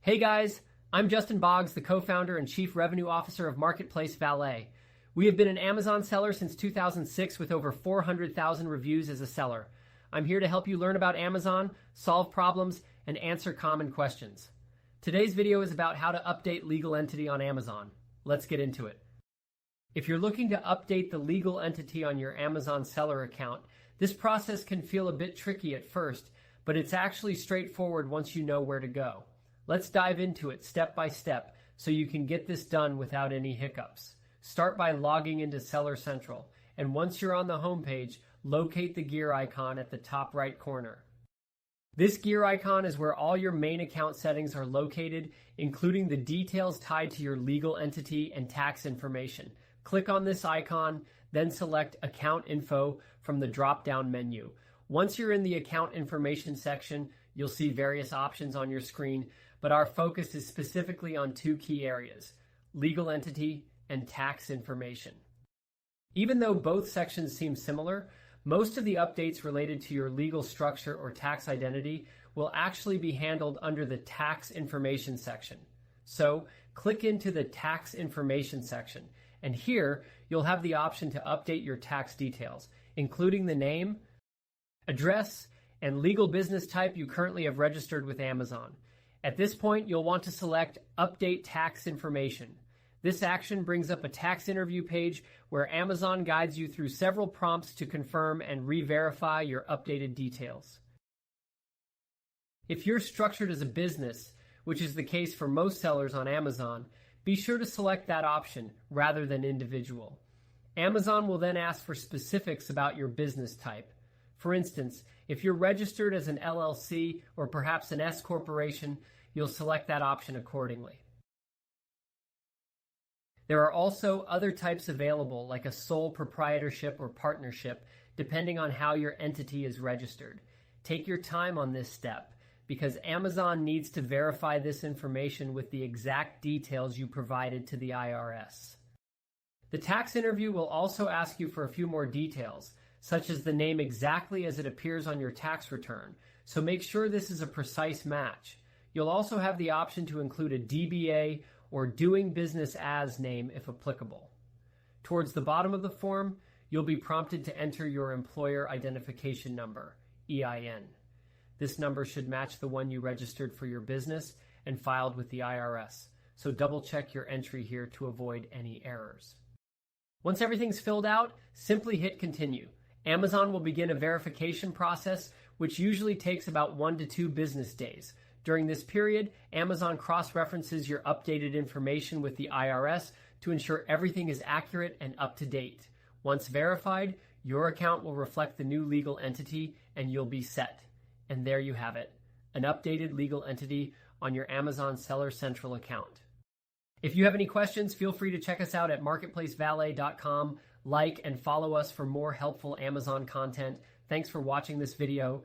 Hey guys, I'm Justin Boggs, the co-founder and chief revenue officer of Marketplace Valet. We have been an Amazon seller since 2006 with over 400,000 reviews as a seller. I'm here to help you learn about Amazon, solve problems, and answer common questions. Today's video is about how to update legal entity on Amazon. Let's get into it. If you're looking to update the legal entity on your Amazon seller account, this process can feel a bit tricky at first, but it's actually straightforward once you know where to go. Let's dive into it step by step so you can get this done without any hiccups. Start by logging into Seller Central, and once you're on the home page, locate the gear icon at the top right corner. This gear icon is where all your main account settings are located, including the details tied to your legal entity and tax information. Click on this icon, then select Account Info from the drop-down menu. Once you're in the account information section, you'll see various options on your screen, but our focus is specifically on two key areas: legal entity and tax information. Even though both sections seem similar, most of the updates related to your legal structure or tax identity will actually be handled under the tax information section. So click into the tax information section, and here you'll have the option to update your tax details, including the name, address, and legal business type you currently have registered with Amazon. At this point, you'll want to select Update Tax Information. This action brings up a tax interview page where Amazon guides you through several prompts to confirm and re-verify your updated details. If you're structured as a business, which is the case for most sellers on Amazon, be sure to select that option rather than individual. Amazon will then ask for specifics about your business type. For instance, if you're registered as an LLC or perhaps an S corporation, you'll select that option accordingly. There are also other types available, like a sole proprietorship or partnership, depending on how your entity is registered. Take your time on this step, because Amazon needs to verify this information with the exact details you provided to the IRS. The tax interview will also ask you for a few more details, such as the name exactly as it appears on your tax return, so make sure this is a precise match. You'll also have the option to include a DBA or doing business as name if applicable. Towards the bottom of the form, you'll be prompted to enter your employer identification number, EIN. This number should match the one you registered for your business and filed with the IRS, so double check your entry here to avoid any errors. Once everything's filled out, simply hit continue. Amazon will begin a verification process, which usually takes about 1 to 2 business days. During this period, Amazon cross-references your updated information with the IRS to ensure everything is accurate and up to date. Once verified, your account will reflect the new legal entity and you'll be set. And there you have it, an updated legal entity on your Amazon Seller Central account. If you have any questions, feel free to check us out at marketplacevalet.com. Like and follow us for more helpful Amazon content. Thanks for watching this video.